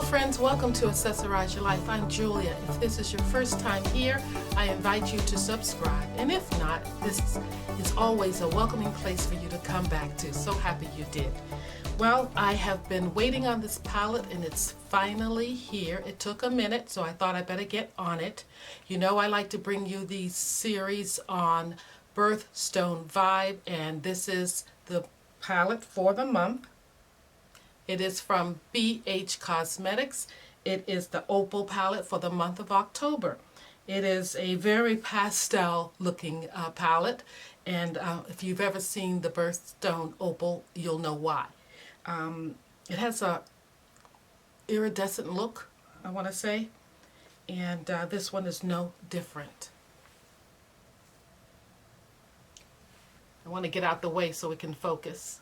friends, welcome to Accessorize Your Life. I'm Julia. If this is your first time here, I invite you to subscribe. And if not, this is always a welcoming place for you to come back to. So happy you did. Well, I have been waiting on this palette and it's finally here. It took a minute, so I thought I better get on it. You know I like to bring you these series on birthstone vibe, and this is the palette for the month. It is from BH Cosmetics. It is the Opal palette for the month of October. It is a very pastel looking palette, and if you've ever seen the birthstone Opal, you'll know why. It has a iridescent look, I want to say, and this one is no different. I want to get out the way so we can focus.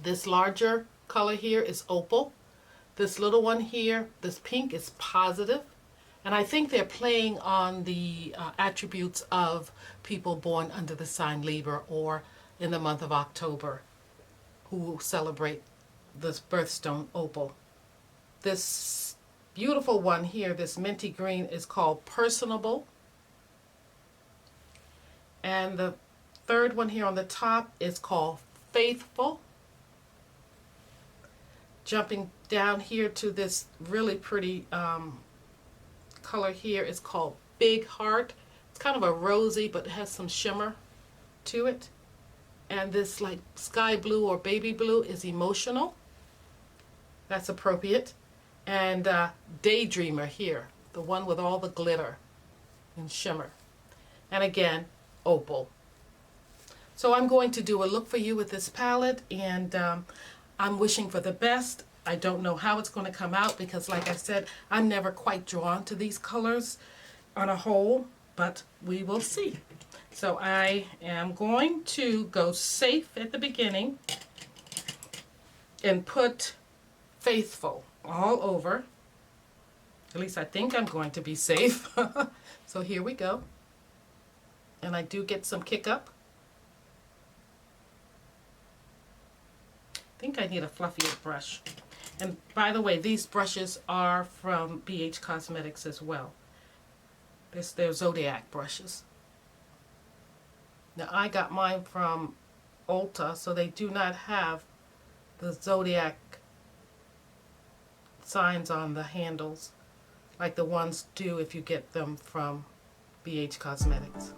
This larger color here is Opal. This little one here, this pink, is Positive. And I think they're playing on the attributes of people born under the sign Libra or in the month of October who celebrate this birthstone Opal. This beautiful one here, this minty green, is called Personable. And the third one here on the top is called Faithful. Jumping down here to this really pretty color here is called Big Heart. It's kind of a rosy, but it has some shimmer to it. And this like sky blue or baby blue is Emotional. That's appropriate. And Daydreamer here, the one with all the glitter and shimmer. And again, Opal. So I'm going to do a look for you with this palette, and I'm wishing for the best. I don't know how it's going to come out because, like I said, I'm never quite drawn to these colors on a whole, but we will see. So I am going to go safe at the beginning and put Faithful all over. At least I think I'm going to be safe. So here we go. And I do get some kick up. I think I need a fluffier brush. And by the way, these brushes are from BH Cosmetics as well. They're Zodiac brushes. Now I got mine from Ulta, so they do not have the Zodiac signs on the handles like the ones do if you get them from BH Cosmetics.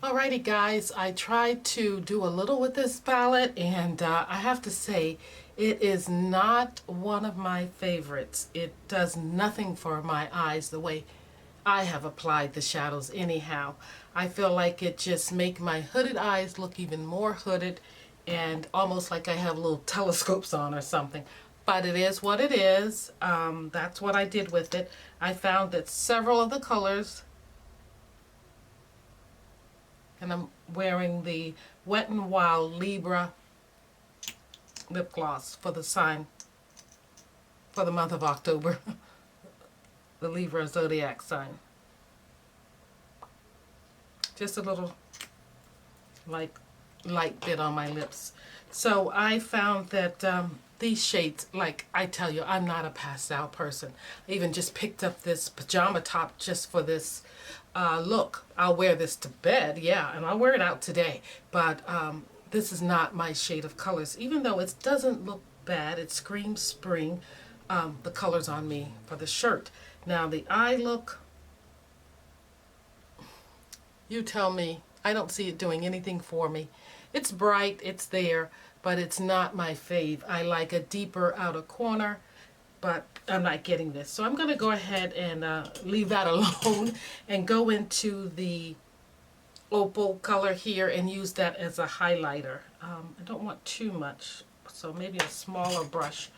Alrighty guys, I tried to do a little with this palette, and I have to say it is not one of my favorites. It does nothing for my eyes the way I have applied the shadows anyhow. I feel like it just make my hooded eyes look even more hooded and almost like I have little telescopes on or something. But it is what it is. That's what I did with it. I found that several of the colors, and I'm wearing the Wet n Wild Libra lip gloss for the sign for the month of October. The Libra zodiac sign. Just a little like light bit on my lips. So I found that these shades, like I tell you, I'm not a pastel person. I even just picked up this pajama top just for this look. I'll wear this to bed, yeah, and I'll wear it out today. But this is not my shade of colors. Even though it doesn't look bad, it screams spring, the colors on me for the shirt. Now the eye look, you tell me. I don't see it doing anything for me. It's bright, it's there, but it's not my fave. I like a deeper outer corner, but I'm not getting this. So I'm going to go ahead and leave that alone and go into the opal color here and use that as a highlighter. I don't want too much, so maybe a smaller brush.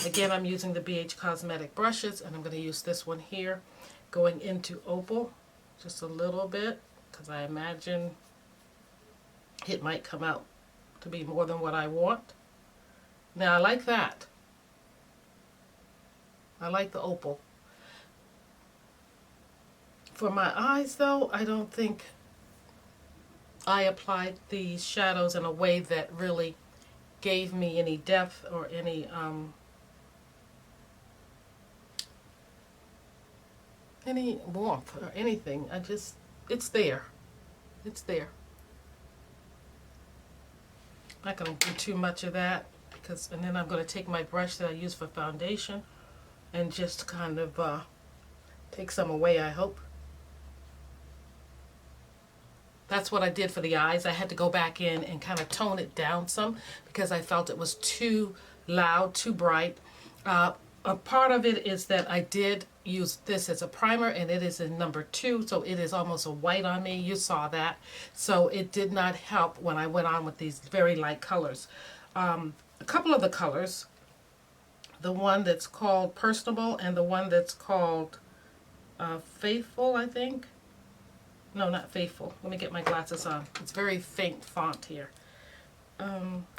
Again, I'm using the BH Cosmetic brushes, and I'm going to use this one here, going into opal, just a little bit, because I imagine it might come out to be more than what I want. Now I like that. I like the opal. For my eyes though, I don't think I applied these shadows in a way that really gave me any depth or any warmth or anything. It's there. It's there. Not going to do too much of that, and then I'm going to take my brush that I use for foundation and just kind of take some away, I hope. That's what I did for the eyes. I had to go back in and kind of tone it down some because I felt it was too loud, too bright. A part of it is that I did use this as a primer, and it is in number 2, so it is almost a white on me. You saw that. So it did not help when I went on with these very light colors. A couple of the colors, the one that's called Personable and the one that's called Faithful, I think. No, not Faithful. Let me get my glasses on. It's very faint font here.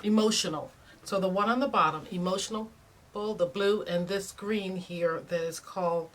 Emotional. So the one on the bottom, Emotional, the blue, and this green here that is called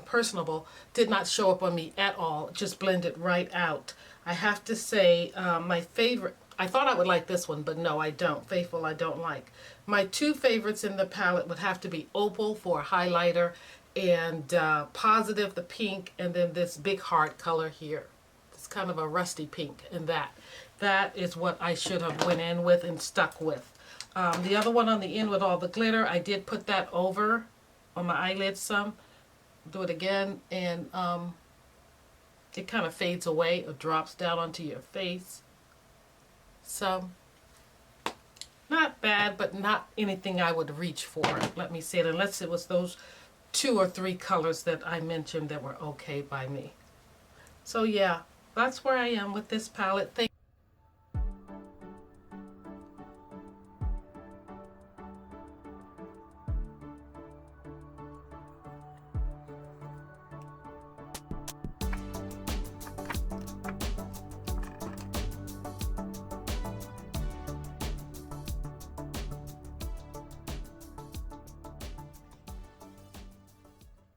Personable, did not show up on me at all. It just blended right out. I have to say my favorite, I thought I would like this one, but no, I don't. Faithful I don't like. My two favorites in the palette would have to be Opal for a highlighter, and Positive, the pink, and then this big heart color here. It's kind of a rusty pink, and that is what I should have went in with and stuck with. The other one on the end with all the glitter, I did put that over on my eyelids some. Do it again, and it kind of fades away or drops down onto your face. So, not bad, but not anything I would reach for. Let me say it, unless it was those 2 or 3 colors that I mentioned that were okay by me. So yeah, that's where I am with this palette.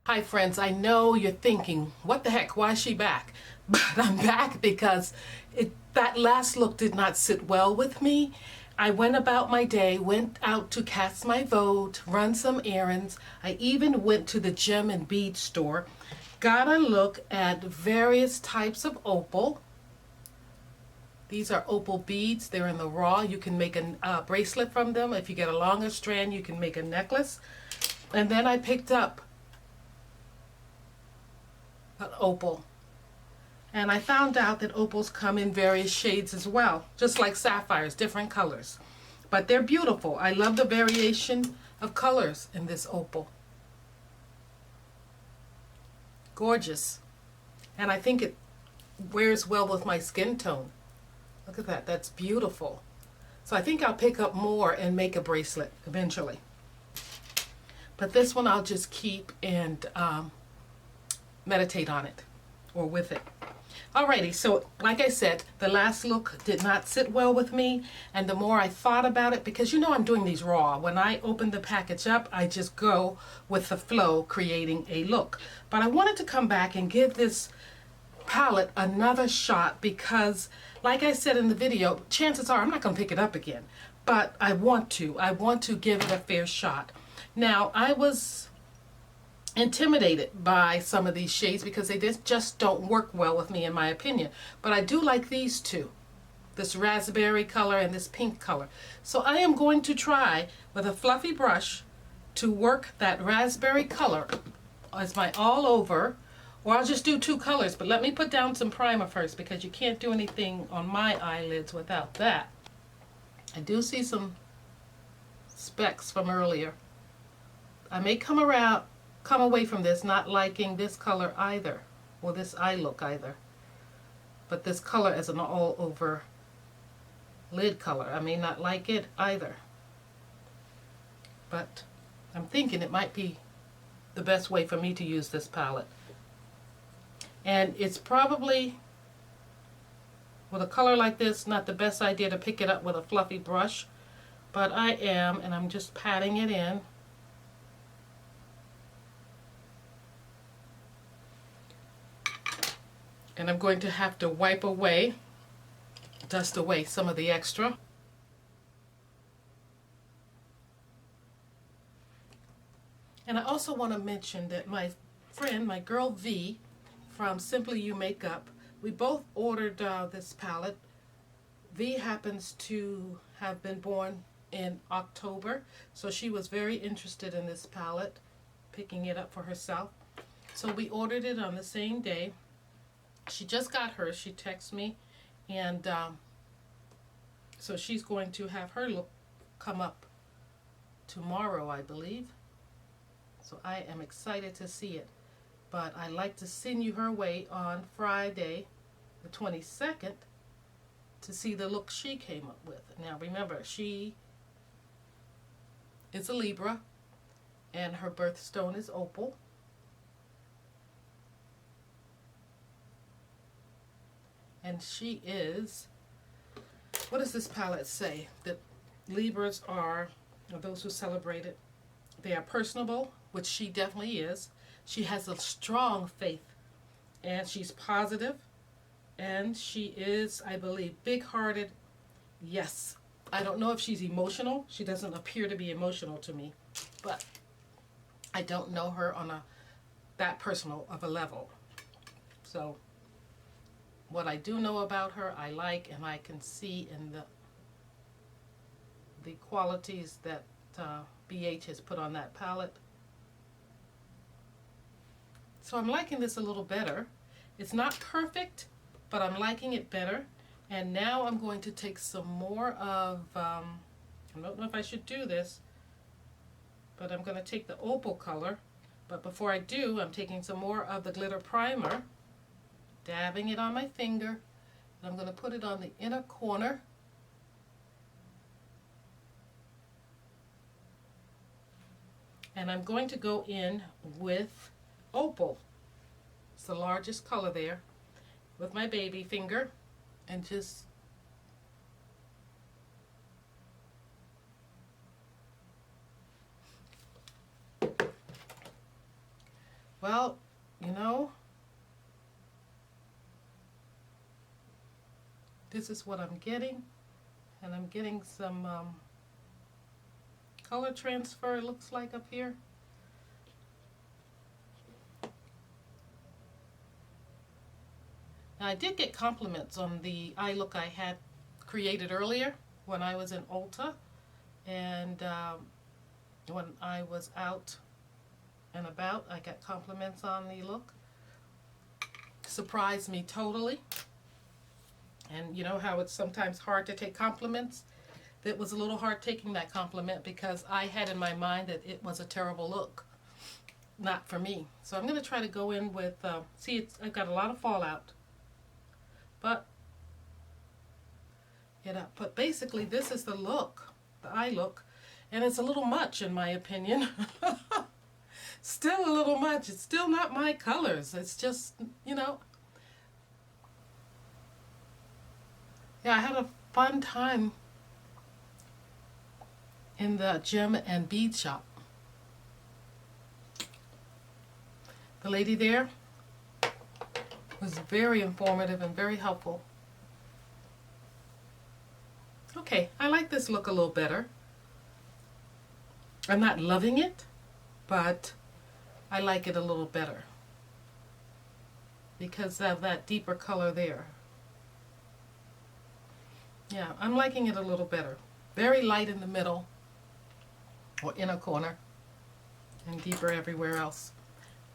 Hi friends, I know you're thinking, what the heck, why is she back? But I'm back because that last look did not sit well with me. I went about my day, went out to cast my vote, run some errands. I even went to the gem and bead store, got a look at various types of opal. These are opal beads. They're in the raw. You can make a bracelet from them. If you get a longer strand, you can make a necklace. And then I picked up an opal. And I found out that opals come in various shades as well, just like sapphires, different colors. But they're beautiful. I love the variation of colors in this opal. Gorgeous. And I think it wears well with my skin tone. Look at that. That's beautiful. So I think I'll pick up more and make a bracelet eventually. But this one I'll just keep and meditate on it or with it. Alrighty, so like I said, the last look did not sit well with me, and the more I thought about it, because you know I'm doing these raw. When I open the package up, I just go with the flow, creating a look. But I wanted to come back and give this palette another shot because, like I said in the video, chances are I'm not going to pick it up again. But I want to give it a fair shot. Now, I was intimidated by some of these shades because they just don't work well with me in my opinion. But I do like these two, this raspberry color and this pink color. So I am going to try with a fluffy brush to work that raspberry color as my all over, or I'll just do two colors. But let me put down some primer first because you can't do anything on my eyelids without that. I do see some specks from earlier. I may come away from this not liking this color either, or this eye look either. But this color as an all over lid color, I may not like it either. But I'm thinking it might be the best way for me to use this palette. And it's probably, with a color like this, not the best idea to pick it up with a fluffy brush. But I am, and I'm just patting it in. And I'm going to have to wipe away, dust away some of the extra. And I also want to mention that my friend, my girl V from Simply You Makeup, we both ordered this palette. V happens to have been born in October, so she was very interested in this palette, picking it up for herself. So we ordered it on the same day. She just got hers. She texted me, and so she's going to have her look come up tomorrow, I believe. So I am excited to see it. But I'd like to send you her way on Friday, the 22nd, to see the look she came up with. Now remember, she is a Libra, and her birthstone is Opal. And she is, what does this palette say? That Libras are, or those who celebrate it, they are personable, which she definitely is. She has a strong faith, and she's positive, and she is, I believe, big-hearted. Yes, I don't know if she's emotional. She doesn't appear to be emotional to me, but I don't know her on that personal of a level. So what I do know about her, I like, and I can see in the qualities that BH has put on that palette. So I'm liking this a little better. It's not perfect, but I'm liking it better. And now I'm going to take some more of, I don't know if I should do this, but I'm going to take the opal color. But before I do, I'm taking some more of the glitter primer, dabbing it on my finger, and I'm going to put it on the inner corner. And I'm going to go in with Opal. It's the largest color there, with my baby finger, and just well, you know, this is what I'm getting, and I'm getting some color transfer, it looks like, up here. Now, I did get compliments on the eye look I had created earlier when I was in Ulta, and when I was out and about, I got compliments on the look. surprised me totally. And you know how it's sometimes hard to take compliments? It was a little hard taking that compliment because I had in my mind that it was a terrible look. Not for me. So I'm going to try to go in with, I've got a lot of fallout. But basically this is the look, the eye look. And it's a little much in my opinion. Still a little much. It's still not my colors. It's just, you know. Yeah, I had a fun time in the gem and bead shop. The lady there was very informative and very helpful. Okay, I like this look a little better. I'm not loving it, but I like it a little better because of that deeper color there. Yeah, I'm liking it a little better. Very light in the middle or inner corner and deeper everywhere else.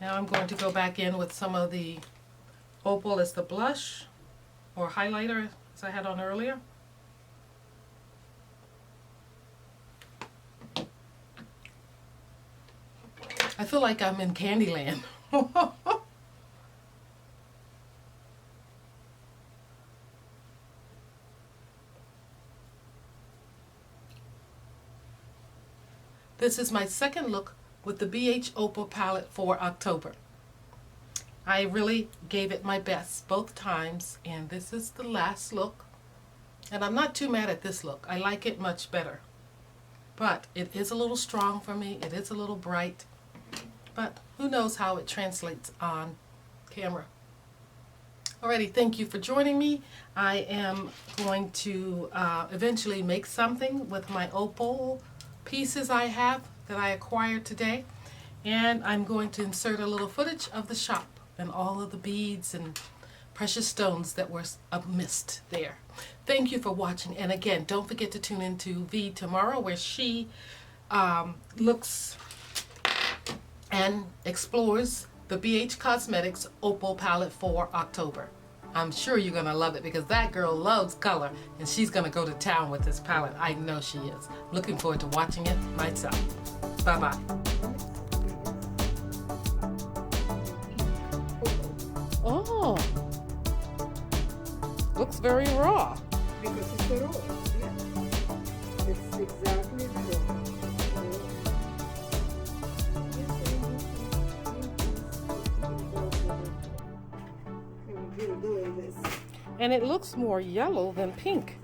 Now I'm going to go back in with some of the Opal as the blush or highlighter as I had on earlier. I feel like I'm in Candyland. This is my second look with the BH Opal palette for October. I really gave it my best both times, and this is the last look. And I'm not too mad at this look. I like it much better. But it is a little strong for me. It is a little bright. But who knows how it translates on camera. Alrighty, thank you for joining me. I am going to eventually make something with my opal pieces I have that I acquired today. And I'm going to insert a little footage of the shop and all of the beads and precious stones that were missed there. Thank you for watching. And again, don't forget to tune into V tomorrow where she looks and explores the BH Cosmetics Opal palette for October. I'm sure you're going to love it because that girl loves color and she's going to go to town with this palette. I know she is. Looking forward to watching it myself. Bye-bye. Oh, looks very raw. Because it's the raw, yeah. It's exactly the raw. And it looks more yellow than pink.